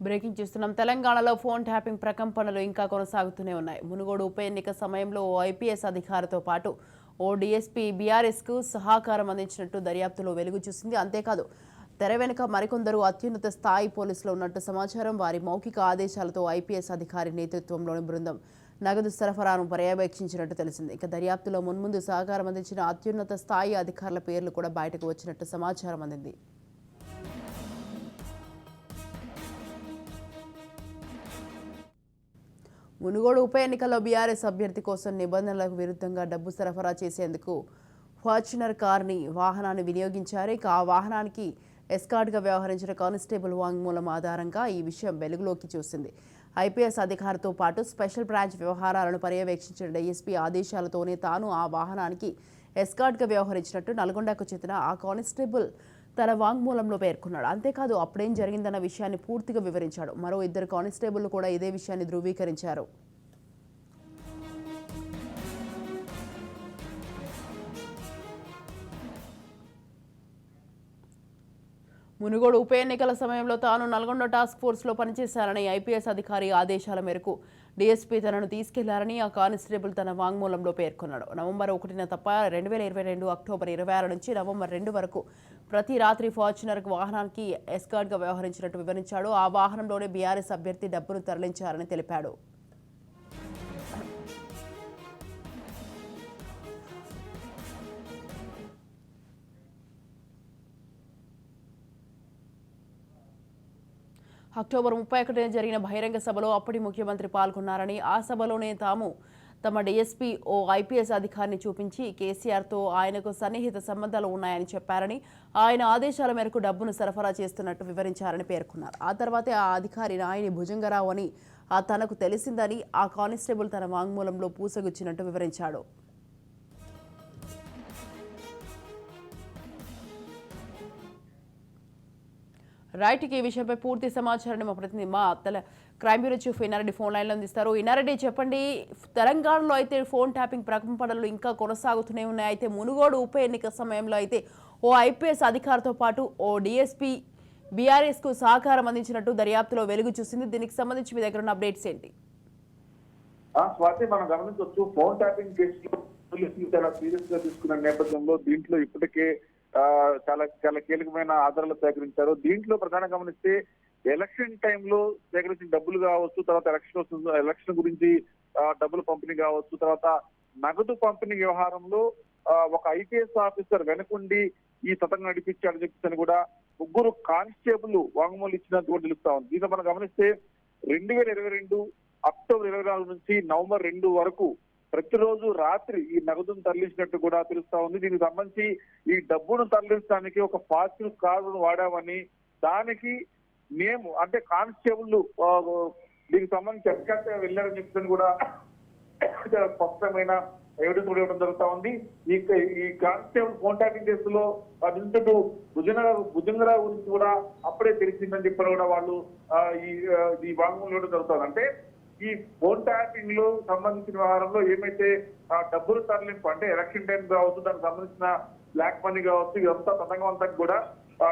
Breaking చూస్తున్నాం. తెలంగాణలో phone tapping ప్రకంపనలు ఇంకా కొనసాగుతూనే ఉన్నాయి. మునుగోడు ఉప ఎన్నిక సమయంలో ఓ ఐపీఎస్ అధికారితో పాటు ఓ డీఎస్పీ బీఆర్ఎస్కు సహకారం అందించినట్టు దర్యాప్తులో వెలుగు చూసింది. అంతేకాదు తెర వెనుక మరికొందరు అత్యున్నత స్థాయి పోలీసులు ఉన్నట్టు సమాచారం. వారి మౌఖిక ఆదేశాలతో ఐపీఎస్ అధికారి నేతృత్వంలోని బృందం నగదు సరఫరాను పర్యవేక్షించినట్టు తెలిసింది. ఇక దర్యాప్తులో మున్ముందు సహకారం అందించిన అత్యున్నత స్థాయి అధికారుల పేర్లు కూడా బయటకు వచ్చినట్టు సమాచారం అందింది. మునుగోడు ఉప ఎన్నికల్లో బీఆర్ఎస్ అభ్యర్థి కోసం నిబంధనలకు విరుద్ధంగా డబ్బు సరఫరా చేసేందుకు ఫార్చునర్ వాహనాన్ని వినియోగించారు. ఇక ఆ వాహనానికి ఎస్కార్ట్గా వ్యవహరించిన కానిస్టేబుల్ వాంగ్మూలం ఆధారంగా ఈ విషయం వెలుగులోకి చూసింది. ఐపీఎస్ అధికారితో పాటు స్పెషల్ బ్రాంచ్ వ్యవహారాలను పర్యవేక్షించిన డీఎస్పీ ఆదేశాలతోనే తాను ఆ వాహనానికి ఎస్కార్ట్గా వ్యవహరించినట్టు నల్గొండకు చెందిన ఆ కానిస్టేబుల్ తన వాంగ్మూలంలో పేర్కొన్నాడు. అంతేకాదు అప్పుడేం జరిగిందన్న విషయాన్ని పూర్తిగా వివరించాడు. మరో ఇద్దరు కానిస్టేబుల్ కూడా ఇదే విషయాన్ని ధృవీకరించారు. మునుగోడు ఉప ఎన్నికల సమయంలో తాను నల్గొండ టాస్క్ ఫోర్స్లో పనిచేశారని ఐపీఎస్ అధికారి ఆదేశాల మేరకు డీఎస్పీ తనను తీసుకెళ్లారని ఆ కానిస్టేబుల్ తన వాంగ్మూలంలో పేర్కొన్నాడు. నవంబర్ 1న తప్ప 2022 అక్టోబర్ 26 నుంచి నవంబర్ 2 వరకు ప్రతి రాత్రి ఫార్చునర్ వాహనానికి ఎస్కార్ట్గా వ్యవహరించినట్టు వివరించాడు. ఆ వాహనంలోనే బీఆర్ఎస్ అభ్యర్థి డబ్బును తరలించారని తెలిపాడు. అక్టోబర్ 31న జరిగిన బహిరంగ సభలో అప్పటి ముఖ్యమంత్రి పాల్గొన్నారని, ఆ సభలోనే తమ డీఎస్పీ ఓ ఐపీఎస్ అధికారిని చూపించి కేసీఆర్తో ఆయనకు సన్నిహిత సంబంధాలు ఉన్నాయని చెప్పారని, ఆయన ఆదేశాల మేరకు డబ్బును సరఫరా చేస్తున్నట్టు వివరించారని పేర్కొన్నారు. ఆ తర్వాతే ఆ అధికారి నాయని భుజంగరావు అని తనకు తెలిసిందని ఆ కానిస్టేబుల్ తన వాంగ్మూలంలో పూసగుచ్చినట్టు వివరించాడు. రైట్కి ఈ విషయంపై పూర్తి సమాచారాన్ని మా ప్రతినిధి crime bureau chief Inna Reddy phone లైన్లో అందిస్తారు. ఇన్నారెడ్డి చెప్పండి, తెలంగాణలో అయితే ఫోన్ ట్యాపింగ్ ప్రకంపనలు ఇంకా కొనసాగుతూనే ఉన్నాయి. అయితే మునుగోడు ఉప ఎన్నిక సమయంలో అయితే ఓ ఐపీఎస్ అధికారితో పాటు ఓ డీఎస్పీ బీఆర్ఎస్కు సహకారం అందించినట్టు దర్యాప్తులో వెలుగు చూసింది. దీనికి సంబంధించి మీ దగ్గర ఉన్న అప్డేట్స్ ఏంటి? స్వాతి, మనం గమనించవచ్చు, ఫోన్ ట్యాపింగ్ కేసులో పోలీసులు చాలా సీరియస్ గా తీసుకున్న నేపథ్యంలో దీంట్లో ఇప్పటికే చాలా చాలా కీలకమైన ఆధారాలు సేకరించారు. దీంట్లో ప్రధానంగా గమనిస్తే ఎలక్షన్ టైంలో సేకరించిన డబ్బులు కావచ్చు, తర్వాత ఎలక్షన్ గురించి డబ్బులు పంపిణీ కావచ్చు, తర్వాత నగదు పంపిణీ వ్యవహారంలో ఒక ఐపీఎస్ ఆఫీసర్ వెనకుండి ఈ తతంగం నడిపించాడని చెప్పేసి కూడా ముగ్గురు కానిస్టేబుల్ వాంగ్మూలం ఇచ్చినట్టు కూడా తెలుస్తా ఉంది. దీంతో మనం గమనిస్తే 2022 అక్టోబర్ 24 నుంచి నవంబర్ 2 వరకు ప్రతిరోజు రాత్రి ఈ నగదును తరలించినట్టు కూడా తెలుస్తా ఉంది. దీనికి సంబంధించి ఈ డబ్బును తరలించడానికి ఒక ఫార్చునర్ కారును వాడామని, దానికి మేము అంటే కానిస్టేబుల్ దీనికి సంబంధించి ఎక్కడికి వెళ్ళారని చెప్పని కూడా చాలా స్పష్టమైన ఎవిడెన్స్ కూడా ఇవ్వడం జరుగుతా ఉంది. ఈ కానిస్టేబుల్ ఫోన్ ట్యాపింగ్ కేసులో నిందితుడు భుజంగరావు గురించి కూడా అప్పుడే తెలిసిందని చెప్పని కూడా వాళ్ళు ఈ వాంగ్మూలం ఇవ్వడం జరుగుతుంది. అంటే ఈ ఫోన్ ట్యాపింగ్ లో సంబంధించిన వ్యవహారంలో ఏమైతే డబ్బులు తరలింపు అంటే ఎలక్షన్ టైం కావచ్చు, దానికి సంబంధించిన బ్లాక్ మనీ కావచ్చు, ఇదంతా తతంగం అంతా కూడా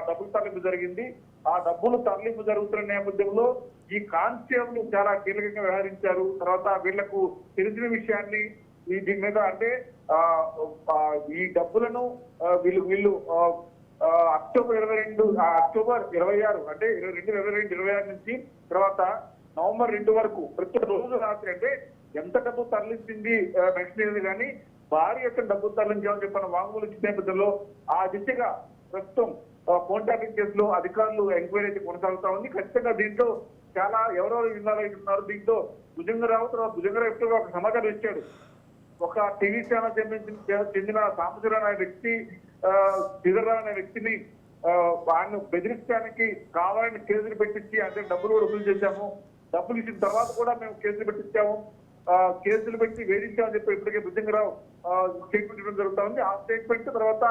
డబ్బులు తరలింపు జరిగింది. ఆ డబ్బులు తరలింపు జరుగుతున్న నేపథ్యంలో ఈ కానిస్టేబుల్ చాలా కీలకంగా వ్యవహరించారు. తర్వాత వీళ్లకు తెలిసిన విషయాన్ని దీని మీద అంటే ఈ డబ్బులను వీళ్ళు అక్టోబర్ 26 అంటే 2022-26 నుంచి తర్వాత నవంబర్ 2 వరకు ప్రతిరోజు రాత్రి అంటే ఎంత డబ్బు తరలించింది మెన్షన్ అయ్యేది కానీ భారీ యొక్క డబ్బు తరలించామని చెప్పిన వాంగ్మూలం ఇచ్చిన నేపథ్యంలో ఆ దిశగా ప్రస్తుతం ఫోన్ ట్యాపింగ్ కేసులో అధికారులు ఎంక్వైరీ అయితే కొనసాగుతా ఉంది. ఖచ్చితంగా దీంట్లో చాలా ఎవరెవరు ఇన్వాల్వ్ ఉన్నారు. దీంట్లో భుజంగరావు ఎక్కువగా ఒక సమాచారం ఇచ్చాడు. ఒక టీవీ ఛానల్ చెందిన సాంబశివరావు అనే వ్యక్తి శ్రీధర్రావు అనే వ్యక్తిని ఆయన బెదిరించడానికి కావాలని కేసులు పెట్టించి అంటే డబ్బులు కూడా వసూలు చేశాము, డబ్బులు ఇచ్చిన తర్వాత కూడా మేము కేసులు పెట్టించాము, కేసులు పెట్టి వేధించామని చెప్పి ఇప్పటికే భుజంగరావు స్టేట్మెంట్ ఇవ్వడం జరుగుతా ఉంది. ఆ స్టేట్మెంట్ తర్వాత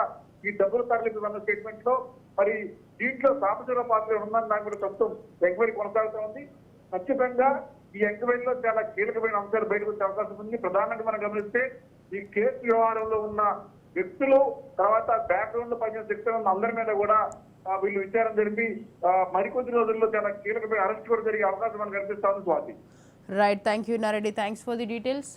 ఈ డబ్బులు తరలింపు అన్న స్టేట్మెంట్ లో మరి దీంట్లో సాంబశివరావు పాత్ర ఉందని దాని మీద ప్రస్తుతం ఎంక్వైరీ కొనసాగుతా ఉంది. ఖచ్చితంగా ఈ ఎంక్వైరీలో చాలా కీలకమైన అంశాలు బయటకు వచ్చే అవకాశం ఉంది. ప్రధానంగా మనం గమనిస్తే ఈ కేసు వ్యవహారంలో ఉన్న వ్యక్తులు, తర్వాత బ్యాక్గ్రౌండ్ లో పనిచేసే వ్యక్తులు అందరి మీద కూడా వీళ్ళు విచారణ జరిపి మరికొద్ది రోజుల్లో చాలా కీలకమైన అరెస్ట్ కూడా జరిగే అవకాశం మనకు కనిపిస్తా ఉంది Swathi. Right, thank you Nareddy, thanks for the details.